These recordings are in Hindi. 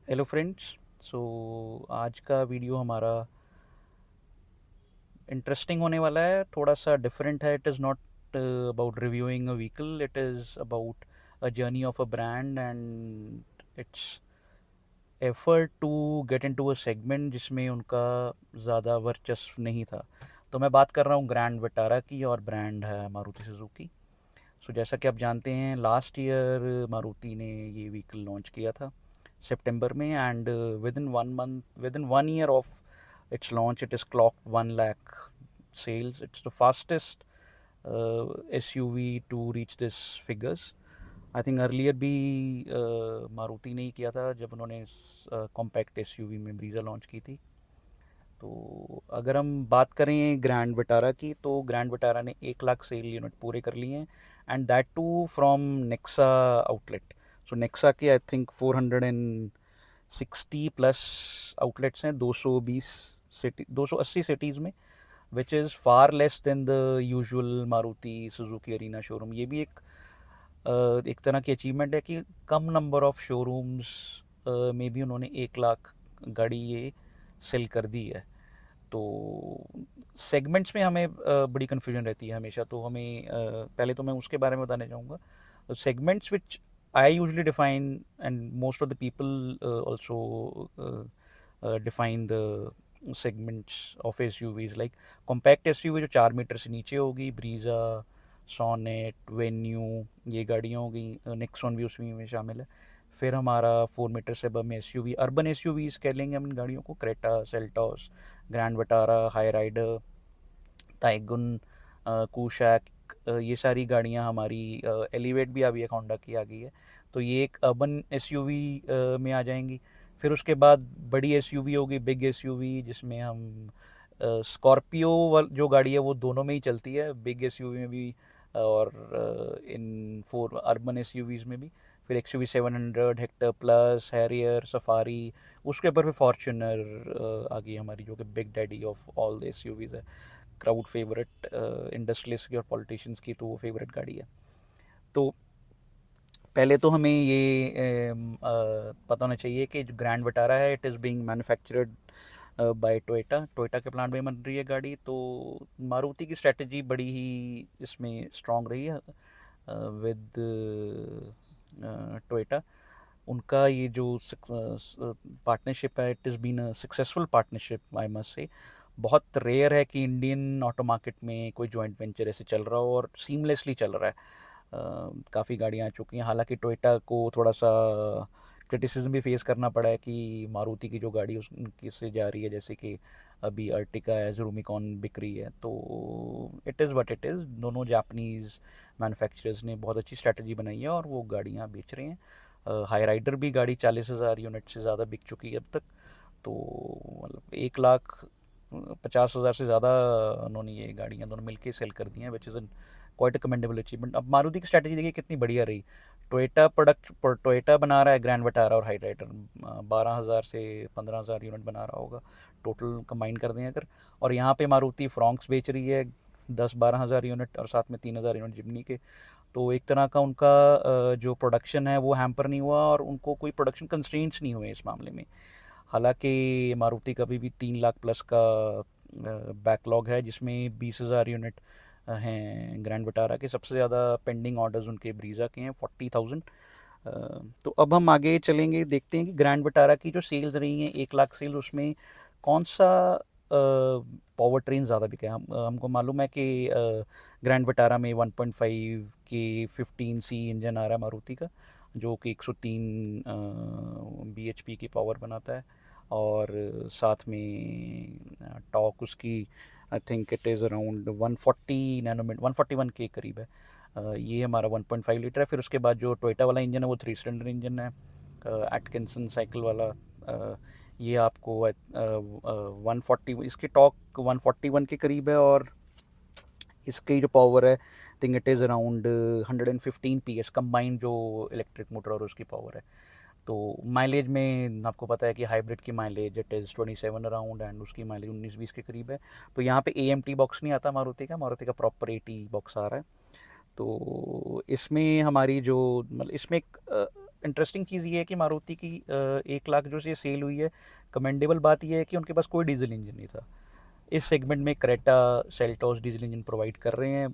Hello friends. सो आज का वीडियो हमारा इंटरेस्टिंग होने वाला है, थोड़ा सा डिफरेंट है। It is not about reviewing a vehicle, it is about a journey of a brand and its effort to get into a segment जिसमें उनका ज़्यादा वर्चस्व नहीं था। तो मैं बात कर रहा हूँ ग्रैंड विटारा की, और ब्रांड है मारुति सुजुकी। सो जैसा कि आप जानते हैं, लास्ट ईयर मारुति ने ये व्हीकल लॉन्च किया था सितंबर में, and with in one year of its launch, it is clocked 1 lakh sales. It's the fastest SUV to reach this figures. I think earlier भी मारुति ने ही किया था जब उन्होंने कॉम्पैक्ट एसयूवी में ब्रीज़ा लॉन्च की थी। तो अगर हम बात करें ग्रैंड विटारा की, तो ग्रैंड विटारा ने 1 लाख सेल यूनिट पूरे कर लिए हैं, and that too from Nexa outlet. So Nexa के आई थिंक 460 प्लस आउटलेट्स हैं, 220 सिटी 280 सिटीज़ में, which is far less than the usual Maruti Suzuki Arena showroom. ये भी एक तरह की अचीवमेंट है कि कम नंबर ऑफ शोरूम्स में भी उन्होंने 1 लाख गाड़ी ये सेल कर दी है। तो सेगमेंट्स में हमें बड़ी कन्फ्यूजन रहती है हमेशा, तो हमें पहले तो मैं उसके बारे में बताना चाहूँगा। Segments which I usually define, and most of the people also define the segments of S U Vs, like compact S U V जो 4 मीटर से नीचे होगी, ब्रीज़ा, सोनेट, वेन्यू, ये गाड़ियाँ हो गई। नेक्सॉन भी उसमें में शामिल है। फिर हमारा 4 मीटर से अब में S U V, urban S U Vs कह लेंगे हम इन गाड़ियों को, Creta, Seltos, Grand Vitara, Hyryder, Taigun, Kushaq, ये सारी गाड़ियाँ हमारी, एलिवेट भी अभी एक होंडा की आ गई है। तो ये एक अर्बन एसयूवी में आ जाएंगी। फिर उसके बाद बड़ी एसयूवी होगी, बिग एसयूवी, जिसमें हम स्कॉर्पियो जो गाड़ी है वो दोनों में ही चलती है, बिग एसयूवी में भी और इन फोर अर्बन एसयूवीज़ में भी। फिर XUV 700, Hector plus, Harrier, safari, उसके ऊपर फिर फॉर्च्यूनर आ गई हमारी, जो कि big daddy of all the SUVs है, क्राउड फेवरेट, इंडस्ट्रियलिस्ट की और पॉलिटिशियंस की तो वो फेवरेट गाड़ी है। तो पहले तो हमें ये पता होना चाहिए कि जो ग्रैंड विटारा है, it is being manufactured by Toyota. Toyota के प्लांट में बन रही है गाड़ी। तो मारुति की स्ट्रेटजी बड़ी ही इसमें स्ट्रांग रही है विद टोयोटा। उनका ये जो पार्टनरशिप है, it is been a successful partnership, I must say. बहुत रेयर है कि इंडियन ऑटो मार्केट में कोई जॉइंट वेंचर ऐसे चल रहा हो और सीमलेसली चल रहा है। काफ़ी गाड़ियाँ आ चुकी हैं, हालांकि टोयोटा को थोड़ा सा क्रिटिसिज्म भी फेस करना पड़ा है कि मारुति की जो गाड़ी उनकी से जा रही है, जैसे कि अभी अर्टिका है, रूमिकॉन बिक रही है। तो it is what it is. दोनों जापानीज़ मैन्युफैक्चरर्स ने बहुत अच्छी स्ट्रैटेजी बनाई है और वो गाड़ियाँ बेच रहे हैं। हाई राइडर भी गाड़ी 40,000 यूनिट से ज़्यादा बिक चुकी है अब तक। तो मतलब 1,50,000 से ज़्यादा उन्होंने ये गाड़ियाँ दोनों मिलके सेल कर दी हैं, which is quite a commendable achievement. अब मारुति की स्ट्रैटेजी देखिए कितनी बढ़िया रही। टोयोटा बना रहा है ग्रैंड विटारा और हाई राइडर, 12,000 से 15,000 यूनिट बना रहा होगा टोटल कंबाइन कर दें अगर। और यहाँ पे मारुति फ्रॉन्क्स बेच रही है 10-12 हज़ार यूनिट, और साथ में 3,000 यूनिट जिमनी के। तो एक तरह का उनका जो प्रोडक्शन है वो हैम्पर नहीं हुआ, और उनको कोई प्रोडक्शन कंस्ट्रेंट्स नहीं हुए इस मामले में। हालांकि मारुति का भी 3 लाख प्लस का बैकलॉग है, जिसमें 20,000 यूनिट हैं ग्रैंड विटारा के। सबसे ज़्यादा पेंडिंग ऑर्डर्स उनके ब्रीज़ा के हैं, 40,000। तो अब हम आगे चलेंगे, देखते हैं कि ग्रैंड विटारा की जो सेल्स रही हैं, 1 लाख सेल्स, उसमें कौन सा पावर ट्रेन ज़्यादा बिका है। हमको मालूम है कि ग्रैंड विटारा में 1.5 के 15C इंजन आ रहा है मारुति का, जो कि 103 bhp की पावर बनाता है। और साथ में टॉर्क उसकी, I think it is around 140 nanometre, 141 के करीब है। ये हमारा 1.5 लीटर है। फिर उसके बाद जो टोयोटा वाला इंजन है वो 3 सिलेंडर इंजन है, एटकिंसन साइकिल वाला। ये आपको 140, इसकी टॉर्क 141 के करीब है, और इसकी जो पावर है, think it is around 115 PS combined, जो इलेक्ट्रिक मोटर और उसकी पावर है। तो माइलेज में आपको पता है कि हाइब्रिड की mileage it is 27 around, and उसकी माइलेज 19-20 के करीब है। तो यहाँ पे AMT बॉक्स नहीं आता मारुति का प्रॉपर AT बॉक्स आ रहा है। तो इसमें हमारी जो मतलब इसमें एक इंटरेस्टिंग चीज़ ये है कि मारुति की 1 लाख जो से सेल हुई है, कमेंडेबल बात ये है कि उनके पास कोई डीजल इंजन नहीं था। इस सेगमेंट में Creta, Seltos diesel engine provide कर रहे हैं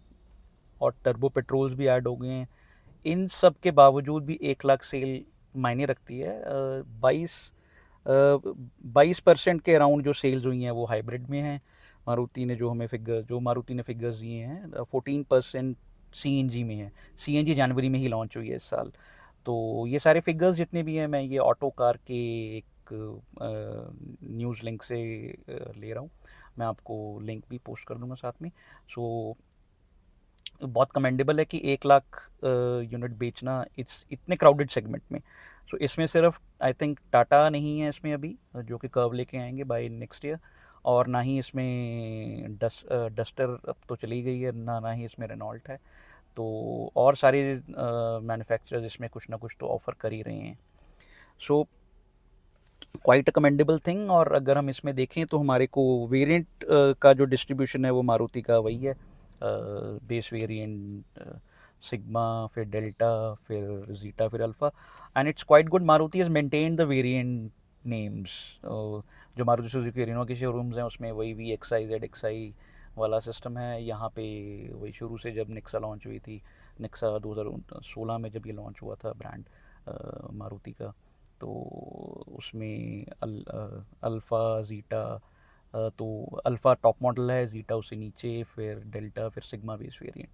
और टर्बो पेट्रोल्स भी ऐड हो गए हैं। इन सब के बावजूद भी 1 लाख सेल मायने रखती है। 22% के अराउंड जो सेल्स हुई हैं वो हाइब्रिड में हैं। मारुति ने फिगर्स दिए हैं, 14% सीएनजी में है। सीएनजी जनवरी में ही लॉन्च हुई है इस साल। तो ये सारे फिगर्स जितने भी हैं, मैं ये ऑटो कार के एक न्यूज़ लिंक से ले रहा हूँ। मैं आपको लिंक भी पोस्ट कर दूंगा साथ में। सो बहुत कमेंडेबल है कि 1 लाख यूनिट बेचना इतने क्राउडेड सेगमेंट में। सो इसमें सिर्फ आई थिंक टाटा नहीं है इसमें अभी, जो कि कर्व लेके आएंगे बाय नेक्स्ट ईयर, और ना ही इसमें डस्टर अब तो चली गई है, ना ही इसमें रेनॉल्ट है। तो और सारे मैन्युफैक्चरर्स इसमें कुछ ना कुछ तो ऑफ़र कर ही रहे हैं। So quite a commendable thing. और अगर हम इसमें देखें तो हमारे को वेरिएंट का जो डिस्ट्रीब्यूशन है वो मारुति का वही है, बेस वेरिएंट सिग्मा, फिर डेल्टा, फिर जीटा, फिर Alpha, and it's quite good. Maruti has maintain the variant names. जो मारुति सुजुकी रेनो के शोरूम्स हैं उसमें वही V X I, Z X I वाला सिस्टम है। यहाँ पे वही शुरू से जब नेक्सा लॉन्च हुई थी, नेक्सा 2016 में जब ये लॉन्च हुआ था ब्रांड मारुति का, तो उसमें अल्फ़ा, ज़ीटा, तो अल्फ़ा टॉप मॉडल है, ज़ीटा उससे नीचे, फिर डेल्टा, फिर सिग्मा बेस वेरिएंट।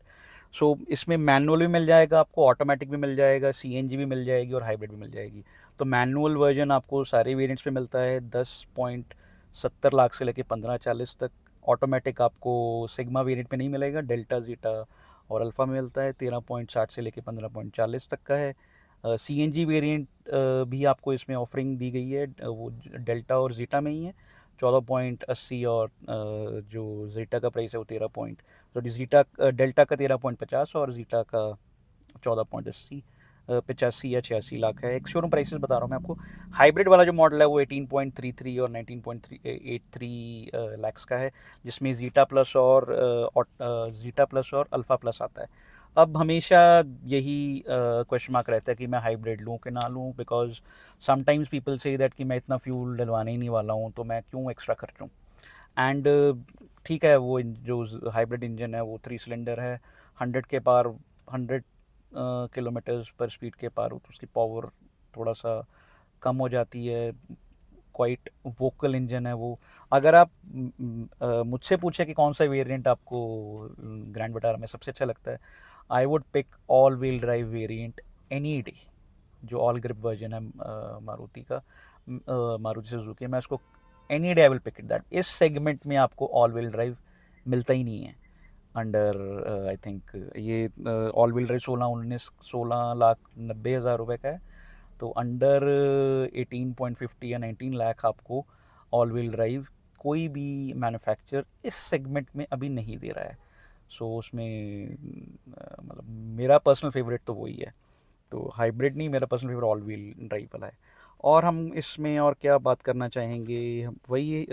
सो इसमें मैनुअल भी मिल जाएगा आपको, ऑटोमेटिक भी मिल जाएगा, सीएनजी भी मिल जाएगी और हाइब्रिड भी मिल जाएगी। तो मैनुअल वर्जन आपको सारे वेरिएंट्स में मिलता है 10.70 लाख से लेके 15-40 तक। ऑटोमेटिक आपको सिग्मा वेरिएंट में नहीं मिलेगा, डेल्टा, ज़ीटा और अल्फ़ा में मिलता है। 13.60 से लेके 15.40 तक का है। सीएनजी वेरिएंट भी आपको इसमें ऑफरिंग दी गई है, वो डेल्टा और ज़ीटा में ही है। 14.80 और जो ज़ीटा का प्राइस है वो 13 तो डेल्टा का 13.50 और ज़ीटा का 14.80, 85 या 86 लाख है। एक शोरूम प्राइसेस बता रहा हूँ मैं आपको। हाइब्रिड वाला जो मॉडल है वो 18.33 और 19.83 लैक्स का है, जिसमें ज़ीटा प्लस और अल्फ़ा प्लस आता है। अब हमेशा यही क्वेश्चन मार्क रहता है कि मैं हाइब्रिड लूँ कि ना लूँ, because sometimes people say that कि मैं इतना फ्यूल डलवाने ही नहीं वाला हूँ, तो मैं क्यों एक्स्ट्रा खर्चूँ। एंड ठीक है, वो जो हाइब्रिड इंजन है वो 3 सिलेंडर है, 100 के पार 100 किलोमीटर्स पर स्पीड के पार हो तो उसकी पावर थोड़ा सा कम हो जाती है। क्वाइट वोकल इंजन है वो। अगर आप मुझसे पूछे कि कौन सा वेरिएंट आपको ग्रैंड विटारा में सबसे अच्छा लगता है, I would pick all wheel drive variant any day. जो ऑल ग्रिप वर्जन है मारुति का, मारुति सुजुकी, मैं उसको any day I will pick it that. इस सेगमेंट में आपको ऑल व्हील ड्राइव मिलता ही नहीं है अंडर आई थिंक ये ऑल व्हील ड्राइव 16,90,000 रुपये का है। तो अंडर 18.50 या 19 लाख आपको ऑल व्हील ड्राइव कोई भी मैन्युफैक्चर इस सेगमेंट में अभी नहीं दे रहा है। सो उसमें मतलब मेरा पर्सनल फेवरेट तो वही है। तो हाइब्रिड नहीं, मेरा personal favourite all wheel drive वाला है। और हम इसमें और क्या बात करना चाहेंगे, हम वही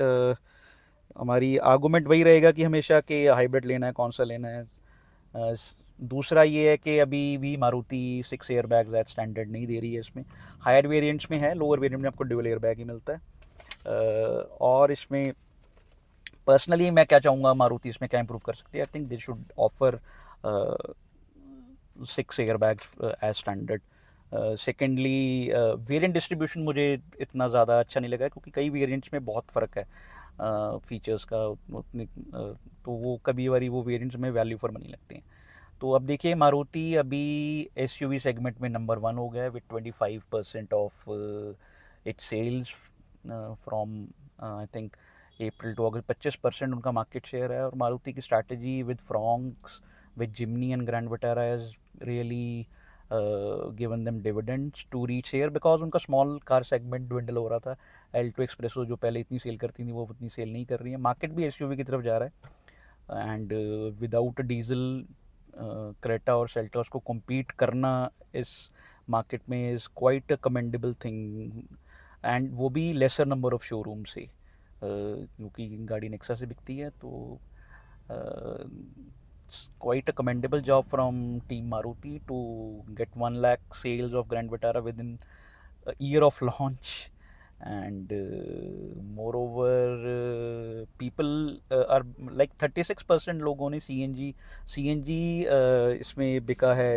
हमारी आर्गूमेंट वही रहेगा कि हमेशा कि हाइब्रिड लेना है, कौन सा लेना है। दूसरा ये है कि अभी भी Maruti 6 air bags at standard नहीं दे रही है इसमें। हायर वेरिएंट्स में है, लोअर वेरिएंट में आपको ड्यूल एयर बैग ही मिलता है। और इसमें पर्सनली मैं क्या चाहूँगा, मारुति इसमें क्या इंप्रूव कर सकती है, I think they should offer 6 air bags as standard. Secondly variant distribution मुझे इतना ज़्यादा अच्छा नहीं लगा, क्योंकि कई वेरिएंट्स में बहुत फ़र्क है फीचर्स का उतनी, तो वो कभी बारी वो वेरिएंट्स में वैल्यू फॉर मनी लगते हैं। तो अब देखिए, मारुति अभी एसयूवी सेगमेंट में नंबर 1 हो गया है with 25% of its sales from I think April to August. 25% उनका मार्केट शेयर है। और मारुति की strategy with Fronx, with Jimny and Grand Vitara has really given them dividends to reach share, because उनका स्मॉल कार सेगमेंट ड्विंडल हो रहा था। L2 एक्सप्रेसो जो पहले इतनी सेल करती थी वो उतनी सेल नहीं कर रही है। मार्केट भी एसयूवी की तरफ जा रहा है, एंड विदाउट डीजल क्रेटा और सेल्टॉस को compete करना इस मार्केट में is quite a commendable thing, and वो भी लेसर नंबर ऑफ शोरूम से, क्योंकि गाड़ी नेक्सा से बिकती है। तो it's quite a commendable job from Team Maruti to get 1 lakh sales of Grand Vitara within a year of launch. And moreover, people are like 36% लोगों ने CNG इसमें बिका है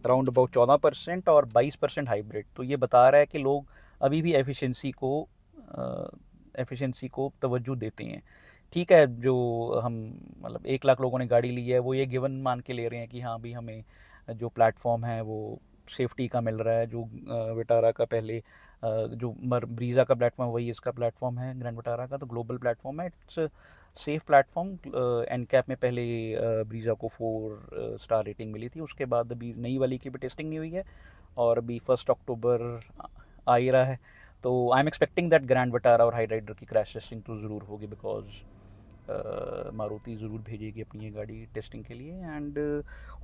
अराउंड अबाउट 14% और 22% हाइब्रिड। तो ये बता रहा है कि लोग अभी भी एफिशिएंसी को तवज्जो देते हैं। ठीक है, जो हम मतलब 1 लाख लोगों ने गाड़ी ली है वो ये गिवन मान के ले रहे हैं कि हाँ भी हमें जो प्लेटफॉर्म है वो सेफ्टी का मिल रहा है। जो विटारा का पहले जो ब्रीज़ा का प्लेटफॉर्म वही इसका प्लेटफॉर्म है, ग्रैंड विटारा का तो ग्लोबल प्लेटफॉर्म है। It's safe platform. एनकैप में पहले ब्रीज़ा को 4 स्टार रेटिंग मिली थी, उसके बाद अभी नई वाली की भी टेस्टिंग नहीं हुई है और अभी 1 अक्टूबर आ ही रहा है। तो I am expecting that grand Vitara और हाई राइडर की क्रैश टेस्टिंग तो ज़रूर होगी, बिकॉज मारुति ज़रूर भेजेगी अपनी ये गाड़ी टेस्टिंग के लिए। एंड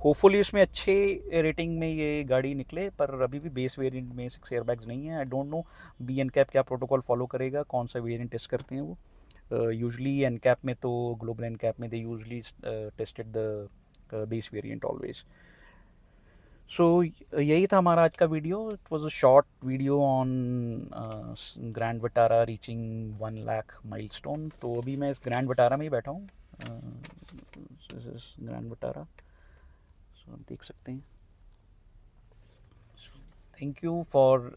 होपफुली इसमें अच्छे रेटिंग में ये गाड़ी निकले। पर अभी भी बेस वेरिएंट में 6 एयरबैग्स नहीं है। I don't know B N cap क्या प्रोटोकॉल फॉलो करेगा, कौन सा वेरिएंट टेस्ट करते हैं वो। यूजली एन कैप में तो ग्लोबल एन कैप में they usually tested the base variant always. So यही था हमारा आज का video. It was a short video on Grand Vitara reaching 1 lakh milestone. तो अभी मैं इस ग्रैंड विटारा में ही बैठा हूँ। ग्रैंड विटारा सो आप देख सकते हैं। Thank you for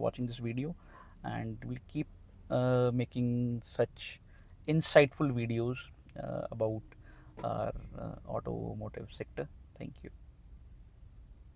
watching this video, and we'll keep making such insightful videos about our automotive sector. Thank you.